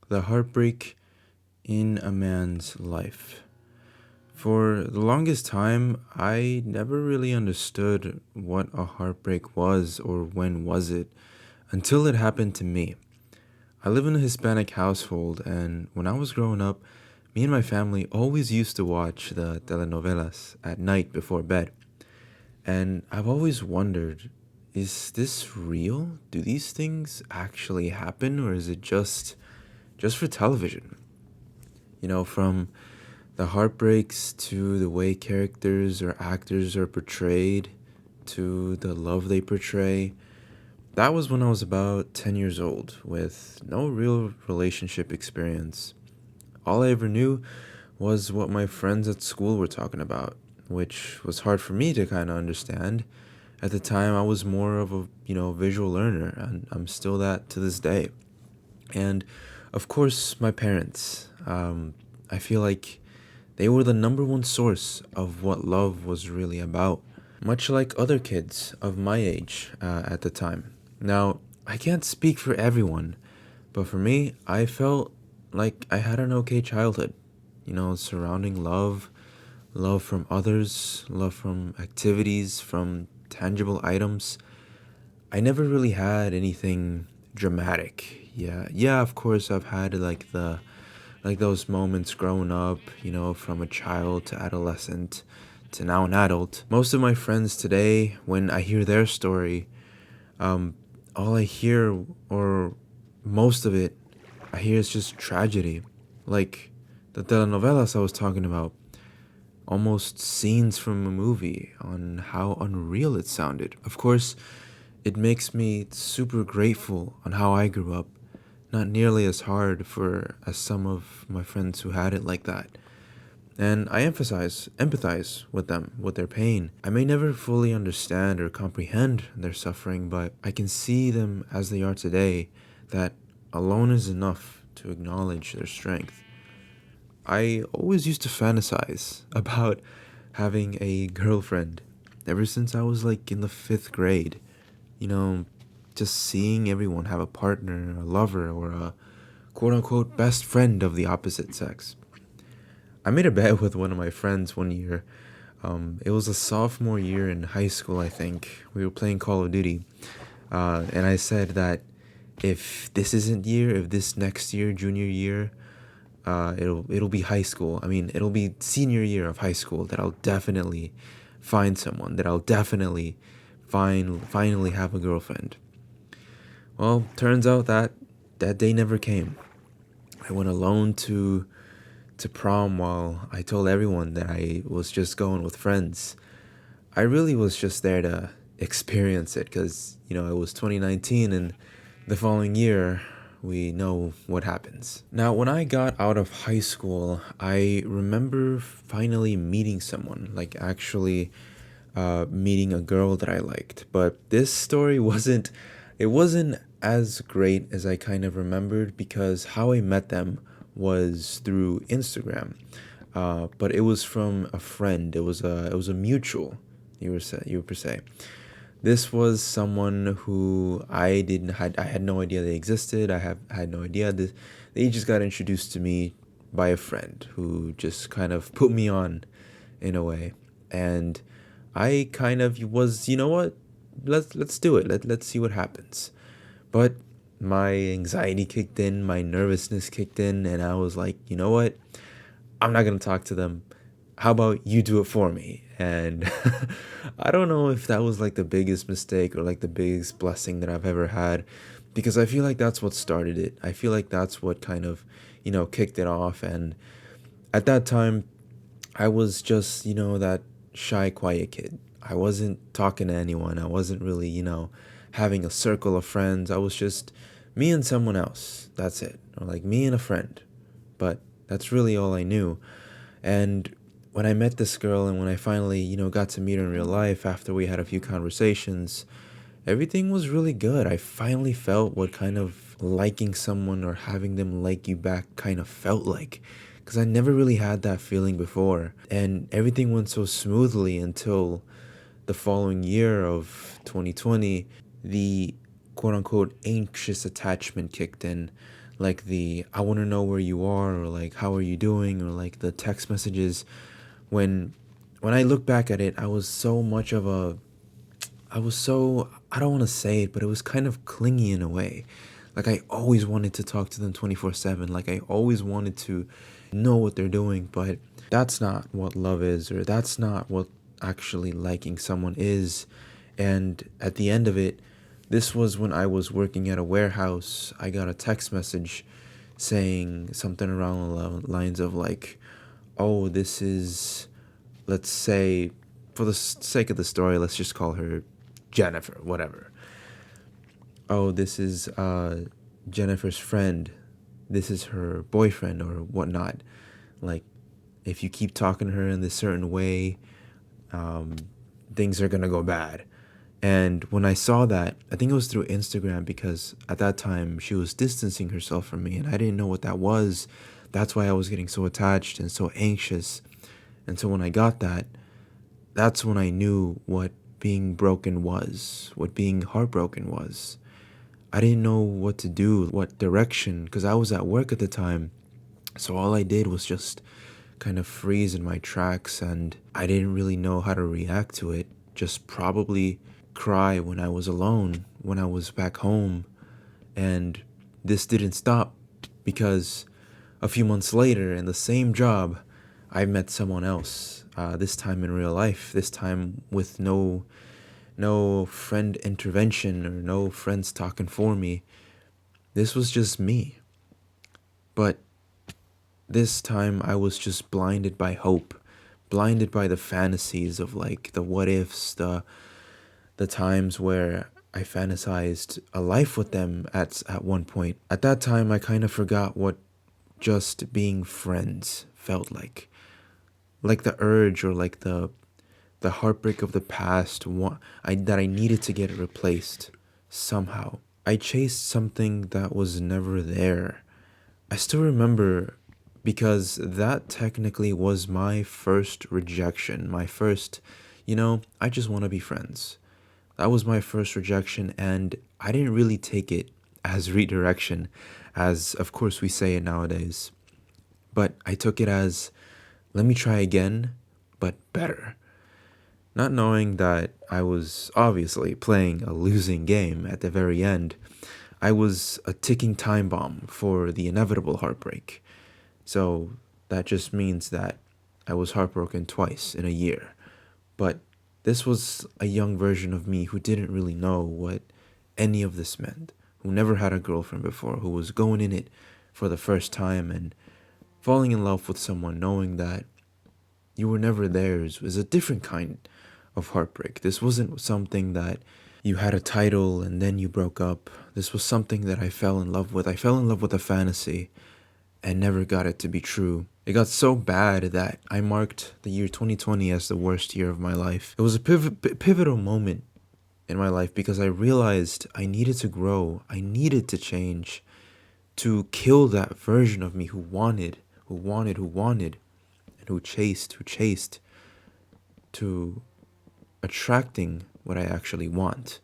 The heartbreak in a man's life. For the longest time, I never really understood what a heartbreak was or when was it until it happened to me. I live in a Hispanic household, and when I was growing up, me and my family always used to watch the telenovelas at night before bed. And I've always wondered, is this real? Do these things actually happen, or is it just for television? From the heartbreaks to the way characters or actors are portrayed to the love they portray. That was when I was about 10 years old with no real relationship experience. All I ever knew was what my friends at school were talking about, which was hard for me to kind of understand. At the time, I was more of a, visual learner, and I'm still that to this day. And of course, my parents. I feel like they were the number one source of what love was really about, much like other kids of my age at the time. Now, I can't speak for everyone, but for me, I felt like I had an okay childhood, surrounding love from others, love from activities, from tangible items. I never really had anything dramatic. Yeah, of course I've had like those moments growing up, from a child to adolescent to now an adult. Most of my friends today, when I hear their story, um, all I hear, or most of it, I hear is just tragedy. Like the telenovelas I was talking about, almost scenes from a movie on how unreal it sounded. Of course, it makes me super grateful on how I grew up. Not nearly as hard for as some of my friends who had it like that. And I empathize with them, with their pain. I may never fully understand or comprehend their suffering, but I can see them as they are today. That alone is enough to acknowledge their strength. I always used to fantasize about having a girlfriend ever since I was like in the fifth grade. You know, just seeing everyone have a partner, a lover, or a quote unquote best friend of the opposite sex. I made a bet with one of my friends one year. It was a sophomore year in high school, I think. We were playing Call of Duty. And I said that if this next year, junior year, it'll be high school. I mean, it'll be senior year of high school that I'll definitely find someone, that I'll definitely finally have a girlfriend. Well, turns out that that day never came. I went alone to prom while I told everyone that I was just going with friends. I really was just there to experience it because, it was 2019 and the following year we know what happens. Now, when I got out of high school, I remember finally meeting someone, like actually meeting a girl that I liked. But this story wasn't as great as I kind of remembered because how I met them was through Instagram. But it was from a friend. It was a mutual. You per se. This was someone who I had no idea they existed. I had no idea that they just got introduced to me by a friend who just kind of put me on in a way. And I kind of was, you know what? Let's do it. Let's see what happens. But my anxiety kicked in, my nervousness kicked in, and I was like, you know what? I'm not going to talk to them. How about you do it for me? And I don't know if that was like the biggest mistake or like the biggest blessing that I've ever had because I feel like that's what started it. I feel like that's what kind of, kicked it off. And at that time, I was just, that shy, quiet kid. I wasn't talking to anyone. I wasn't really, having a circle of friends. I was just me and someone else. That's it. Or like me and a friend. But that's really all I knew. And when I met this girl and when I finally, got to meet her in real life after we had a few conversations, everything was really good. I finally felt what kind of liking someone or having them like you back kind of felt like. Because I never really had that feeling before. And everything went so smoothly until the following year of 2020, the quote unquote anxious attachment kicked in. like the I want to know where you are, or like how are you doing, or like the text messages. When when I look back at it, I was so, I don't want to say it, but it was kind of clingy in a way. Like I always wanted to talk to them 24/7. Like I always wanted to know what they're doing, but that's not what love is, or that's not what actually liking someone is. And at the end of it, this was when I was working at a warehouse. I got a text message saying something around the lines of like, "Oh, this is, let's say, for the sake of the story, let's just call her Jennifer, whatever. Oh, this is Jennifer's friend. This is her boyfriend or whatnot. Like, if you keep talking to her in this certain way, um, things are gonna go bad." And when I saw that, I think it was through Instagram, because at that time she was distancing herself from me and I didn't know what that was. That's why I was getting so attached and so anxious. And so when I got that, that's when I knew what being broken was, what being heartbroken was. I didn't know what to do, what direction, because I was at work at the time. So all I did was just kind of freeze in my tracks, and I didn't really know how to react to it. Just probably cry when I was alone, when I was back home. And this didn't stop, because a few months later, in the same job, I met someone else. This time in real life. This time with no friend intervention or no friends talking for me. This was just me. But this time I was just blinded by hope, blinded by the fantasies of like the what ifs, the times where I fantasized a life with them at one point. At that time I kind of forgot what just being friends felt like. Like the urge, or like the heartbreak of the past, that I needed to get it replaced somehow. I chased something that was never there. I still remember, because that technically was my first rejection. My first, I just want to be friends. That was my first rejection, and I didn't really take it as redirection, as of course we say it nowadays. But I took it as, let me try again, but better. Not knowing that I was obviously playing a losing game at the very end. I was a ticking time bomb for the inevitable heartbreak. So that just means that I was heartbroken twice in a year. But this was a young version of me who didn't really know what any of this meant, who never had a girlfriend before, who was going in it for the first time and falling in love with someone knowing that you were never theirs was a different kind of heartbreak. This wasn't something that you had a title and then you broke up. This was something that I fell in love with. I fell in love with a fantasy and never got it to be true. It got so bad that I marked the year 2020 as the worst year of my life. It was a pivotal moment in my life, because I realized I needed to grow. I needed to change, to kill that version of me who wanted, and who chased, to attracting what I actually want.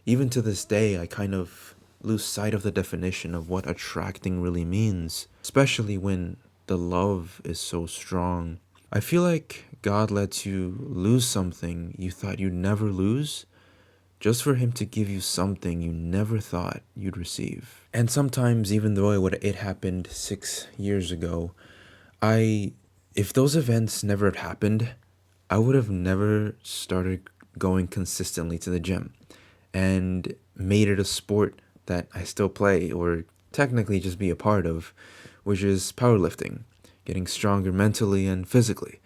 Even to this day, I kind of lose sight of the definition of what attracting really means, especially when the love is so strong. I feel like God lets you lose something you thought you'd never lose, just for him to give you something you never thought you'd receive. And sometimes, even though it happened 6 years ago, I if those events never had happened, I would have never started going consistently to the gym and made it a sport that I still play, or technically just be a part of, which is powerlifting, getting stronger mentally and physically.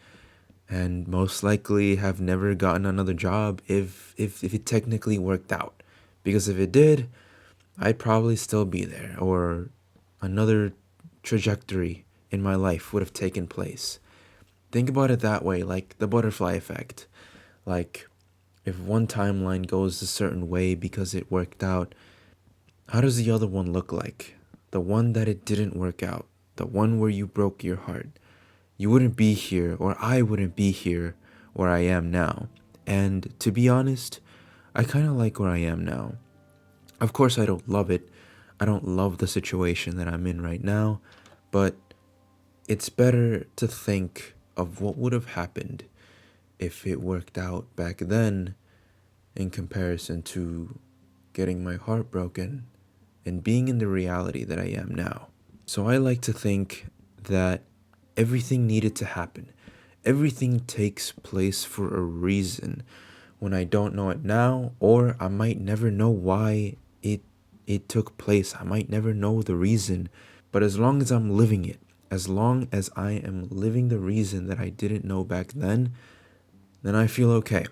And most likely have never gotten another job if it technically worked out. Because if it did, I'd probably still be there, or another trajectory in my life would have taken place. Think about it that way, like the butterfly effect. Like, if one timeline goes a certain way because it worked out, how does the other one look like? The one that it didn't work out, the one where you broke your heart. You wouldn't be here, or I wouldn't be here where I am now. And to be honest, I kind of like where I am now. Of course, I don't love it. I don't love the situation that I'm in right now, but it's better to think of what would have happened if it worked out back then in comparison to getting my heart broken and being in the reality that I am now. So I like to think that everything needed to happen. Everything takes place for a reason. When I don't know it now, or I might never know why it took place. I might never know the reason. But as long as I'm living it, as long as I am living the reason that I didn't know back then I feel okay.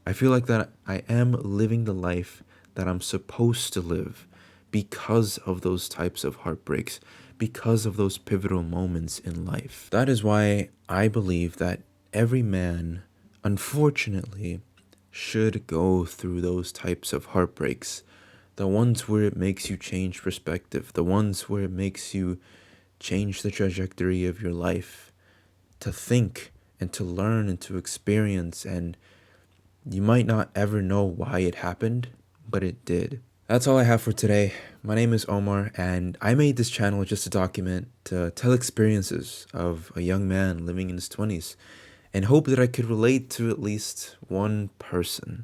I feel like that I am living the life that I'm supposed to live because of those types of heartbreaks, because of those pivotal moments in life. That is why I believe that every man, unfortunately, should go through those types of heartbreaks. The ones where it makes you change perspective, the ones where it makes you change the trajectory of your life, to think and to learn and to experience, and you might not ever know why it happened, but it did. That's all I have for today. My name is Omar, and I made this channel just to tell experiences of a young man living in his 20s, and hope that I could relate to at least one person.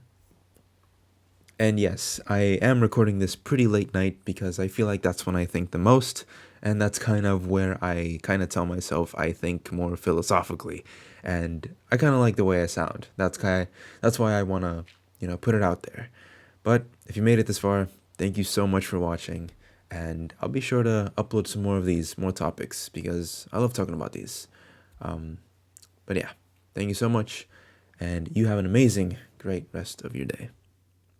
And yes, I am recording this pretty late night because I feel like that's when I think the most, and that's kind of where I kind of tell myself I think more philosophically, and I kind of like the way I sound. That's why I want to, put it out there. But if you made it this far, thank you so much for watching, and I'll be sure to upload some more of these, more topics, because I love talking about these. But yeah, thank you so much, and you have an amazing, great rest of your day.